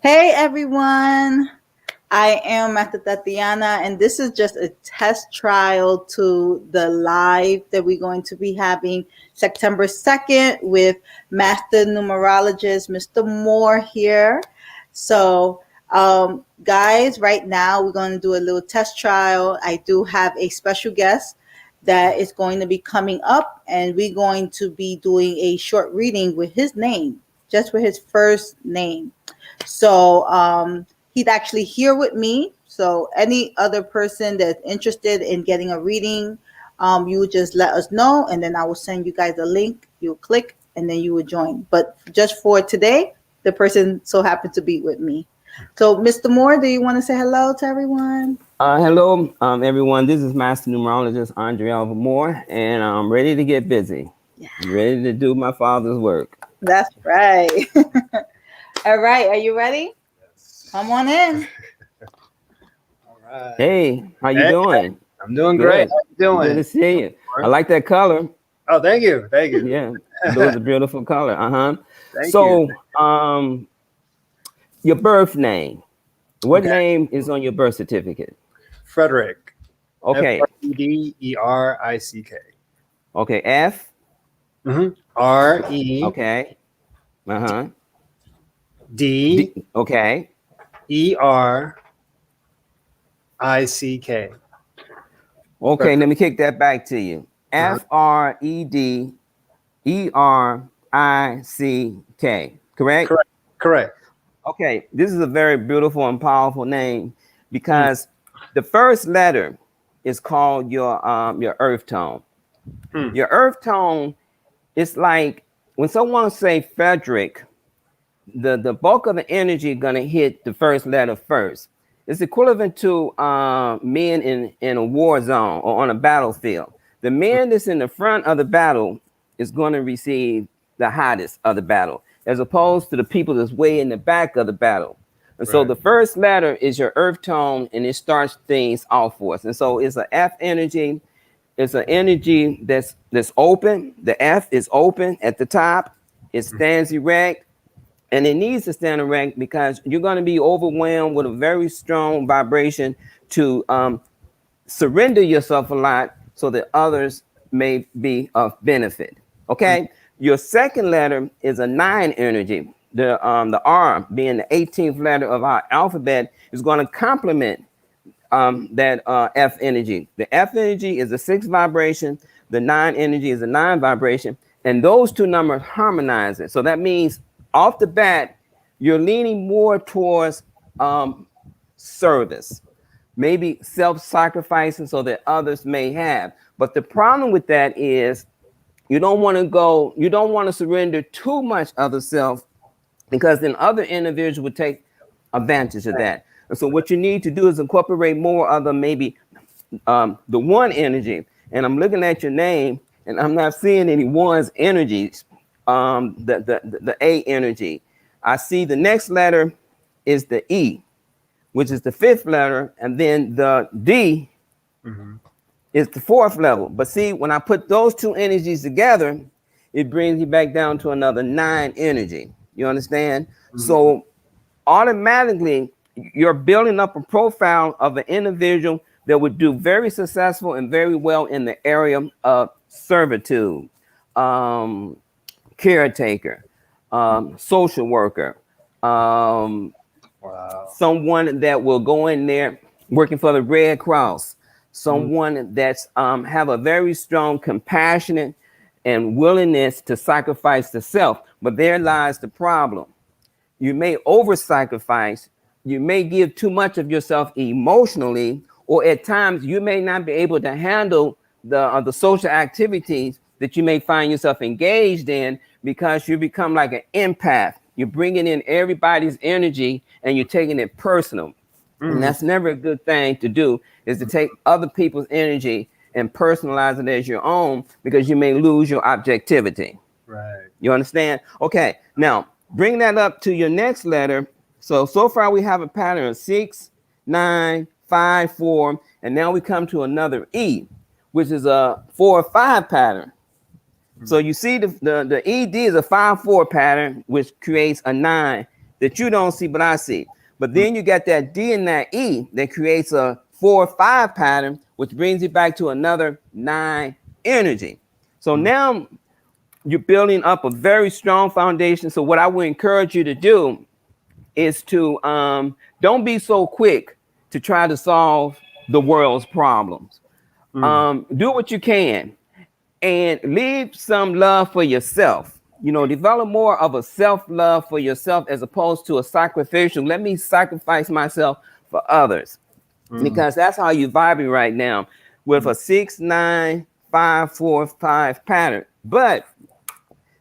Hey everyone, I am Master Tatiana, and this is just a test trial to the live that we're going to be having September 2nd with Master Numerologist Mr. Moore here. So, guys, right now we're going to do a little test trial. I do have a special guest that is going to be coming up, and we're going to be doing a short reading with his name, just with his first name. So he's actually here with me. So any other person that's interested in getting a reading, you just let us know, and then I will send you guys a link. You'll click, and then you will join. But just for today, the person so happened to be with me. So, Mr. Moore, do you want to say hello to everyone? Hello, everyone. This is Master Numerologist Andre Alva Moore, and I'm ready to get busy. Yeah. I'm ready to do my father's work. That's right. All right. Are you ready? Yes. Come on in. All right. Hey, how you doing? I'm doing Good. great. How you doing? Good to see you. I like that color. Oh, thank you. Thank you. Yeah, blue is a beautiful color. Thank So, you. your birth name. What Okay. name is on your birth certificate? Frederick. Okay. Frederick. Okay. F. R-E. Okay. D. Okay. E-R-I-C-K. Okay. Let me kick that back to you. Frederick. Correct? Correct. Okay, this is a very beautiful and powerful name because the first letter is called your earth tone. Your earth tone is like when someone say Frederick, the bulk of the energy gonna hit the first letter first. It's equivalent to men in a war zone or on a battlefield. The man that's in the front of the battle is going to receive the hottest of the battle, as opposed to the people that's way in the back of the battle. And so the first letter is your earth tone, and it starts things off for us. And so it's an F energy. It's an energy that's open. The F is open at the top. It stands erect. And it needs to stand erect because you're going to be overwhelmed with a very strong vibration to surrender yourself a lot so that others may be of benefit. Okay. Your second letter is a 9 energy. The R, being the 18th letter of our alphabet, is going to complement that F energy. The F energy is a 6 vibration. The 9 energy is a 9 vibration. And those two numbers harmonize it. So that means off the bat, you're leaning more towards service, maybe self-sacrificing so that others may have. But the problem with that is you don't want to surrender too much of the self, because then other individuals would take advantage of that. And so what you need to do is incorporate more of the maybe the 1 energy. And I'm looking at your name and I'm not seeing any 1's energies. The A energy. I see the next letter is the E, which is the 5th letter, and then the D is the 4th level. But see, when I put those two energies together, it brings you back down to another 9 energy. You understand? So automatically, you're building up a profile of an individual that would do very successful and very well in the area of servitude, caretaker, social worker, someone that will go in there working for the Red Cross, someone that's have a very strong compassionate and willingness to sacrifice the self. But there lies the problem. You may over-sacrifice, you may give too much of yourself emotionally, or at times you may not be able to handle the social activities that you may find yourself engaged in, because you become like an empath. You're bringing in everybody's energy and you're taking it personal. And that's never a good thing to do, is to take other people's energy and personalize it as your own, because you may lose your objectivity. Right. You understand? Okay, now bring that up to your next letter. So far we have a pattern of 6, 9, 5, 4, and now we come to another E, which is a 4 or 5 pattern. So you see the ED is a 5-4 pattern, which creates a 9 that you don't see, but I see. But then you got that D and that E that creates a 4-5 pattern, which brings you back to another 9 energy. So now you're building up a very strong foundation. So what I would encourage you to do is to don't be so quick to try to solve the world's problems. Do what you can and leave some love for yourself. You know, develop more of a self-love for yourself as opposed to a sacrificial. Let me sacrifice myself for others, because that's how you're vibing right now with a 6, 9, 5, 4, 5 pattern. But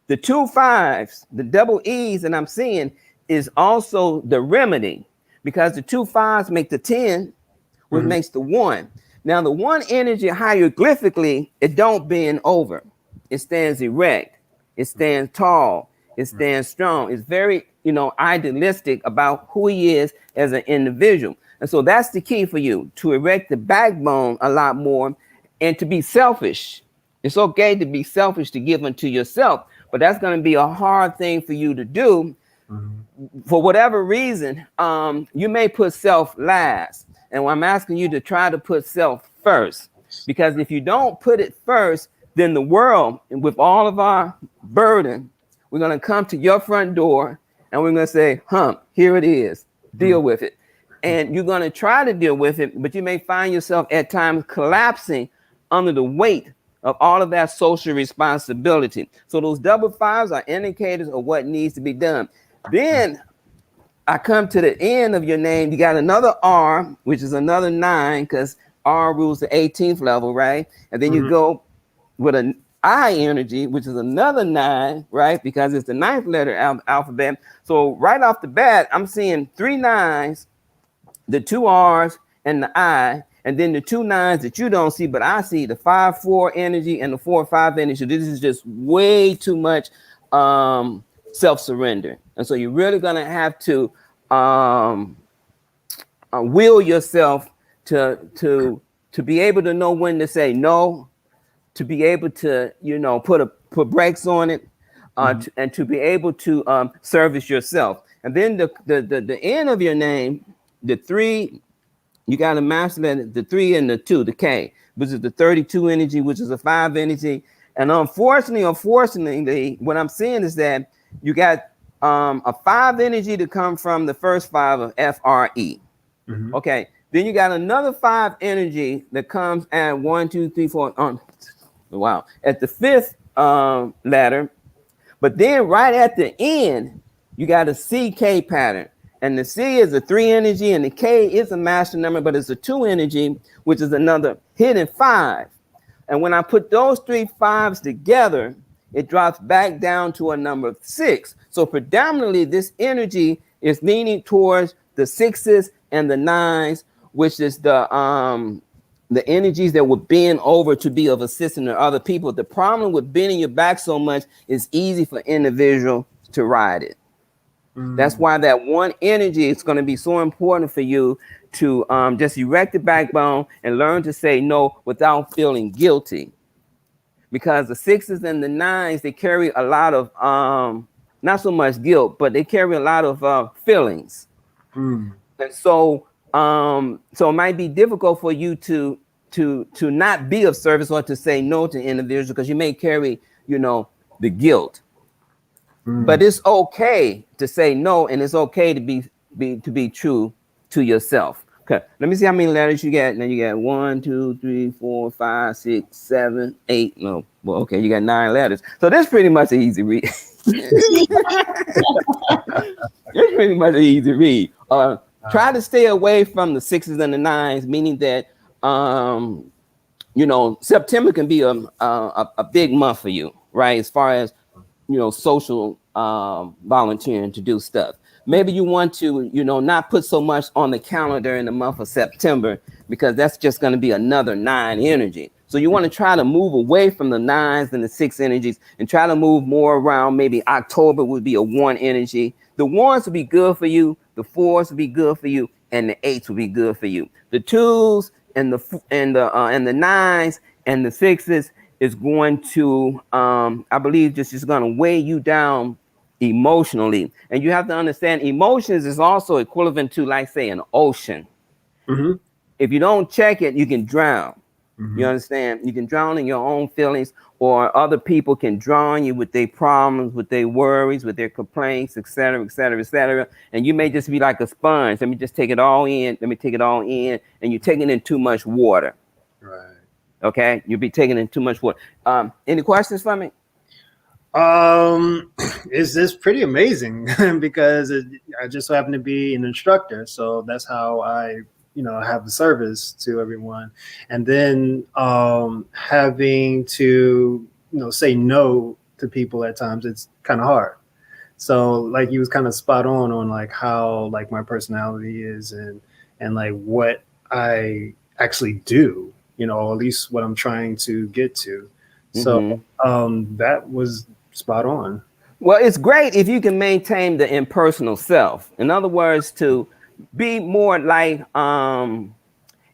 the 2 5s, the double E's that I'm seeing is also the remedy, because the 2 5s make the 10, which makes the 1. Now the 1 energy hieroglyphically, it don't bend over. It stands erect. It stands tall. It stands strong. It's very, idealistic about who he is as an individual. And so that's the key for you, to erect the backbone a lot more and to be selfish. It's okay to be selfish, to give unto yourself, but that's going to be a hard thing for you to do. For whatever reason, you may put self last. And I'm asking you to try to put self first, because if you don't put it first, then the world, with all of our burden, we're going to come to your front door and we're going to say, here it is, deal with it. And you're going to try to deal with it, but you may find yourself at times collapsing under the weight of all of that social responsibility. So those double 5s are indicators of what needs to be done. Then I come to the end of your name. You got another R, which is another 9, because R rules the 18th level, right? And then you go with an I energy, which is another 9, right? Because it's the 9th letter alphabet. So right off the bat, I'm seeing 3 9s, the 2 R's, and the I, and then the 2 9s that you don't see, but I see, the 5-4 energy and the 4-5 energy. This is just way too much self-surrender. And so you're really going to have to will yourself to be able to know when to say no, to be able to, put brakes on it, and to be able to service yourself. And then the end of your name, the 3, you got to master that, the 3 and the 2, the K, which is the 32 energy, which is a 5 energy. And unfortunately, what I'm seeing is that you got a 5 energy to come from the first 5 of FRE. Okay. Then you got another 5 energy that comes at 1, 2, 3, 4. Wow. At the 5th letter. But then right at the end, you got a CK pattern. And the C is a 3 energy, and the K is a master number, but it's a 2 energy, which is another hidden 5. And when I put those 3 5s together, it drops back down to a number of 6. So predominantly, this energy is leaning towards the 6s and the 9s, which is the energies that would bend over to be of assistance to other people. The problem with bending your back so much is easy for individuals to ride it. That's why that 1 energy is going to be so important for you to just erect the backbone and learn to say no without feeling guilty. Because the 6s and the 9s, they carry a lot of, not so much guilt, but they carry a lot of feelings. And so it might be difficult for you to not be of service or to say no to individuals, because you may carry, the guilt. But it's okay to say no, and it's okay to be true to yourself. Okay, let me see how many letters you got. Now you got 1, 2, 3, 4, 5, 6, 7, 8. No, well, okay, you got 9 letters. So that's pretty much an easy read. It's pretty much an easy read. Try to stay away from the 6s and the 9s, meaning that September can be a big month for you, right? As far as social volunteering to do stuff. Maybe you want to, not put so much on the calendar in the month of September, because that's just going to be another 9 energy. So you want to try to move away from the 9s and the 6 energies and try to move more around. Maybe October would be a 1 energy. The 1s would be good for you. The 4s would be good for you, and the 8s would be good for you. The 2s and the 9s and the 6s is going to, I believe, just going to weigh you down emotionally. And you have to understand emotions is also equivalent to, like, say, an ocean. Mm-hmm. If you don't check it, you can drown. Mm-hmm. You understand? You can drown in your own feelings, or other people can drown you with their problems, with their worries, with their complaints, etc., etc., etc. And you may just be like a sponge. Let me just take it all in. Let me take it all in. And you're taking in too much water. Right. Okay? You'll be taking in too much water. Any questions for me? Is this pretty amazing because I just so happen to be an instructor, so that's how I, have the service to everyone, and then having to, say no to people at times. It's kind of hard. So like you was kind of spot on like how like my personality is and like what I actually do, or at least what I'm trying to get to. So that was spot on. Well, it's great if you can maintain the impersonal self. In other words, to be more like,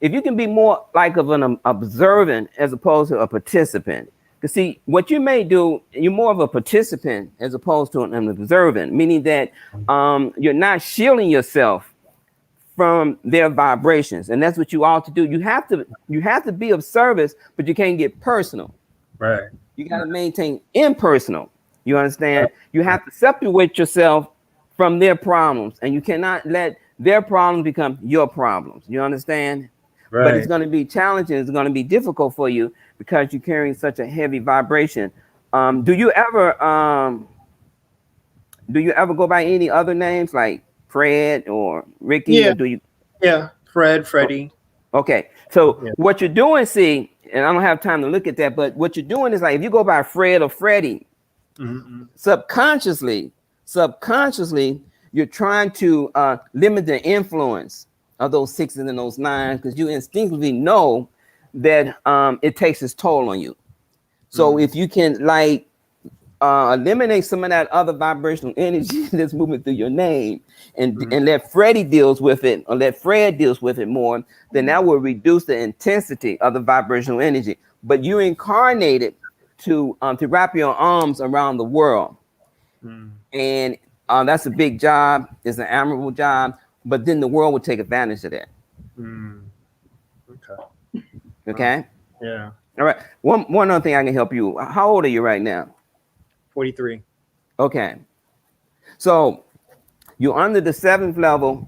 if you can be more like of an observant as opposed to a participant. Because see, what you may do, you're more of a participant as opposed to an observant, meaning that you're not shielding yourself from their vibrations, and that's what you ought to do. You have to be of service, but you can't get personal. Right. You got to maintain impersonal. You understand? You have to separate yourself from their problems, and you cannot let their problems become your problems. You understand? Right. But it's going to be challenging. It's going to be difficult for you because you're carrying such a heavy vibration. Do you ever go by any other names like Fred or Ricky? Yeah. Or do you? Yeah. Fred, Freddie. Okay. So Yeah. what you're doing, see, and I don't have time to look at that, but what you're doing is like if you go by Fred or Freddie, Mm-hmm. subconsciously, you're trying to limit the influence of those sixes and those nines because you instinctively know that it takes its toll on you. So if you can like eliminate some of that other vibrational energy that's moving through your name and let Freddie deals with it, or let Fred deals with it more, then that will reduce the intensity of the vibrational energy. But you incarnated to wrap your arms around the world. And that's a big job. It's an admirable job, but then the world will take advantage of that. Okay. Okay. Yeah. All right. One other thing I can help you. How old are you right now? 43. Okay. So you're under the 7th level,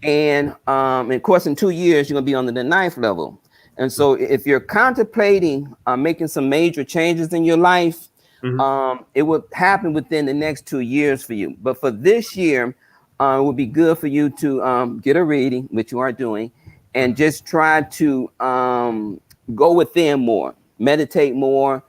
and of course, in 2 years, you're gonna be under the 9th level. And so if you're contemplating making some major changes in your life, it would happen within the next 2 years for you. But for this year, it would be good for you to get a reading, which you are doing, and just try to go within more, meditate more,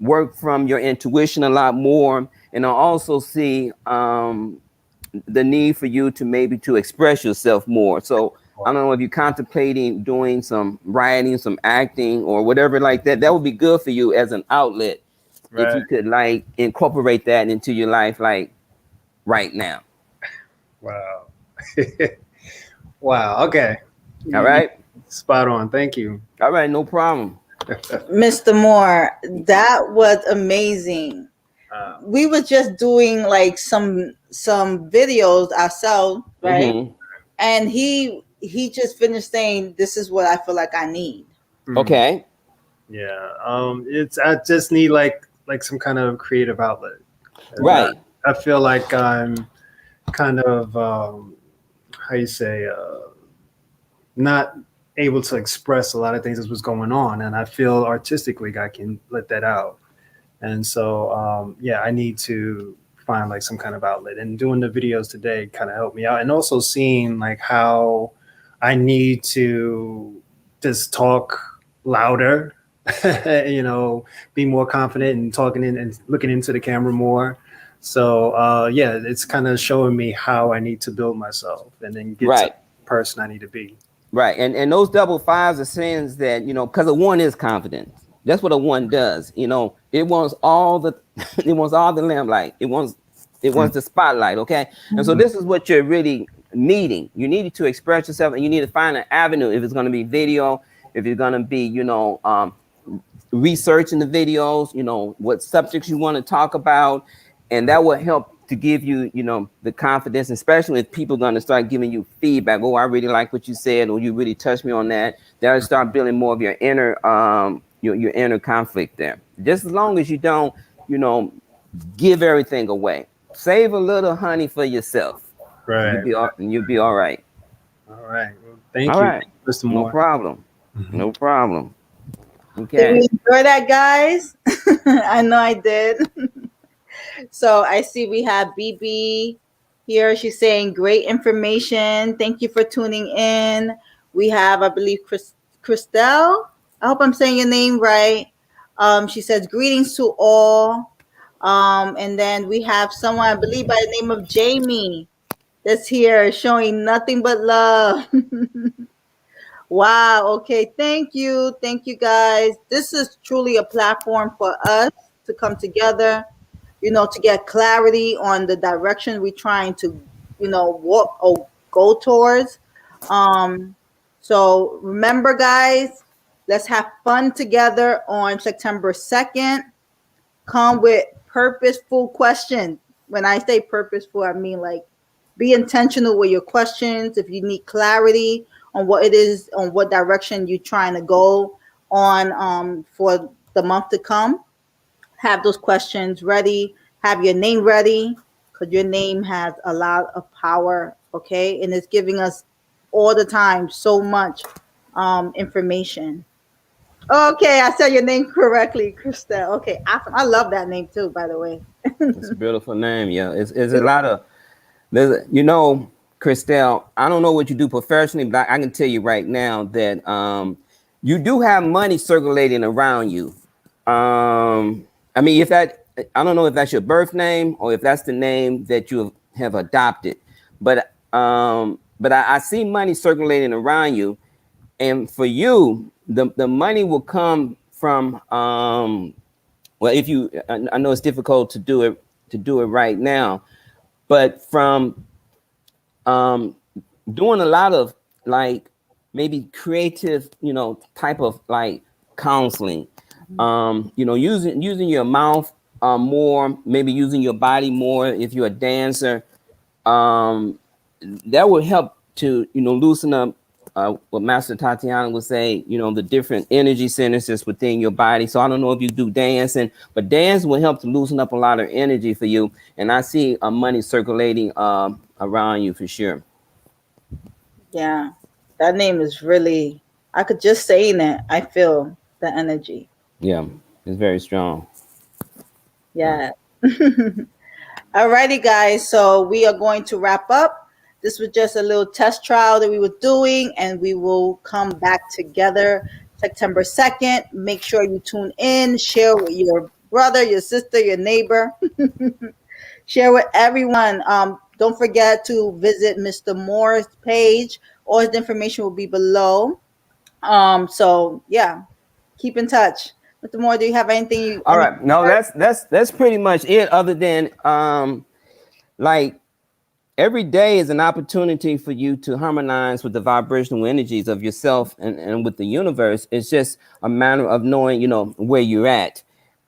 work from your intuition a lot more. And I also see the need for you to maybe to express yourself more. So I don't know if you're contemplating doing some writing, some acting, or whatever like that. That would be good for you as an outlet. If you could like incorporate that into your life, like right now. Wow. Wow. Okay. All right. Spot on. Thank you. All right. No problem. Mr. Moore, that was amazing. We were just doing like some videos ourselves, right? And he just finished saying, "This is what I feel like I need." Okay. Yeah. I just need like some kind of creative outlet. Right. I feel like I'm kind of how you say not able to express a lot of things that's what's going on, and I feel artistically I can let that out. And so yeah, I need to find like some kind of outlet, and doing the videos today kind of helped me out, and also seeing like how I need to just talk louder, be more confident and talking in and looking into the camera more. So yeah, it's kind of showing me how I need to build myself and then get to the person I need to be. Right. And those double fives are saying that, because a 1 is confident. That's what a 1 does. It wants all the lamplight. It wants the spotlight. Okay. And so this is what you're really needing. You need to express yourself, and you need to find an avenue. If it's going to be video, if you're going to be, researching the videos, what subjects you want to talk about. and that will help to give you, you know, the confidence, especially if people are going to start giving you feedback. Oh, I really like what you said, or you really touched me on that. That'll start building more of your inner, your inner conflict there. Just as long as you don't, you know, give everything away. Save a little honey for yourself. Right. You'll be all right. All right. Well, thank All you, right. Mr. No Moore. problem. Mhm. No problem. Did we Okay. enjoy that, guys? I know I did. So I see we have BB here. She's saying great information. Thank you for tuning in. We have, I believe, Christelle. I hope I'm saying your name right. She says greetings to all. And then we have someone, I believe, by the name of Jamie, that's here showing nothing but love. Wow. Okay. Thank you. Thank you, guys. This is truly a platform for us to come together, to get clarity on the direction we're trying to, walk or go towards. Um, so remember, guys, let's have fun together on September 2nd. Come with purposeful questions. When I say purposeful, I mean like be intentional with your questions. If you need clarity on what it is, on what direction you're trying to go on for the month to come, have those questions ready, have your name ready, because your name has a lot of power, okay? And it's giving us all the time so much information. Okay, I said your name correctly, Christelle. Okay, awesome. I love that name too, by the way. It's a beautiful name. Yeah. It's a lot of, you know, Christelle, I don't know what you do professionally, but I can tell you right now that you do have money circulating around you. I mean, I don't know if that's your birth name or if that's the name that you have adopted, but I see money circulating around you, and for you, the money will come from well, if you, I know it's difficult to do it right now, but from um, doing a lot of like maybe creative, you know, type of like counseling, you know, using your mouth more, maybe using your body more if you're a dancer, um, that would help to, you know, loosen up what Master Tatiana would say, you know, the different energy centers that's within your body. So I don't know if you do dancing, but dance will help to loosen up a lot of energy for you. And I see money circulating around you for sure. Yeah, that name is really, I could just saying it, I feel the energy. Yeah, it's very strong. Yeah. Alrighty, guys. So we are going to wrap up. This was just a little test trial that we were doing, and we will come back together September 2nd. Make sure you tune in, share with your brother, your sister, your neighbor, share with everyone. Don't forget to visit Mr. Moore's page. All his information will be below. So yeah, keep in touch. Mr. Moore, do you have anything? All right. No, that's pretty much it. Other than like every day is an opportunity for you to harmonize with the vibrational energies of yourself and with the universe. It's just a matter of knowing, you know, where you're at,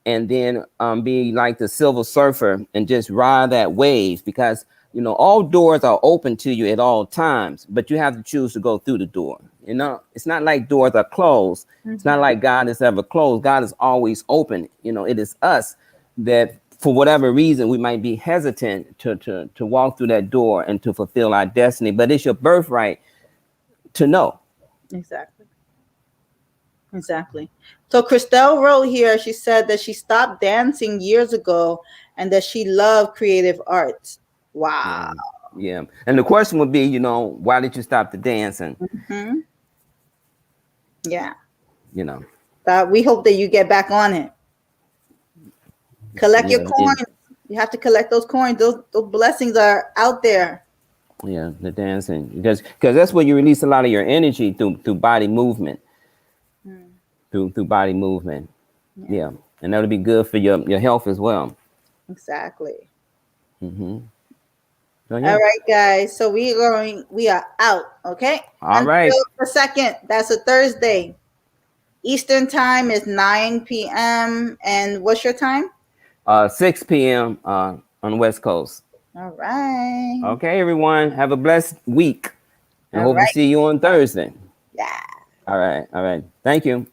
and then be like the silver surfer and just ride that wave, because you know all doors are open to you at all times, but you have to choose to go through the door. You know, it's not like doors are closed. It's not like God is ever closed. God is always open. You know, it is us that for whatever reason we might be hesitant to walk through that door and to fulfill our destiny, but it's your birthright to know. Exactly. Exactly. So Christelle wrote here, she said that she stopped dancing years ago and that she loved creative arts. Wow. Yeah, yeah. And the question would be, you know, why did you stop the dancing? Hmm. Yeah. You know. We hope that you get back on it. Collect your Yeah, coins. You have to collect those coins. Those blessings are out there. yeah, the dancing, because that's where you release a lot of your energy through body movement, through body movement. Yeah, and that'll be good for your health as well. Exactly. Mm-hmm. So, All yeah. right, guys. So we are out. Okay. All right. Until the 2nd. That's a Thursday. Eastern time is 9 p.m. And what's your time? 6 p.m. on the West Coast. All right. Okay, everyone. Have a blessed week. And All hope to right. see you on Thursday. Yeah. All right. All right. Thank you.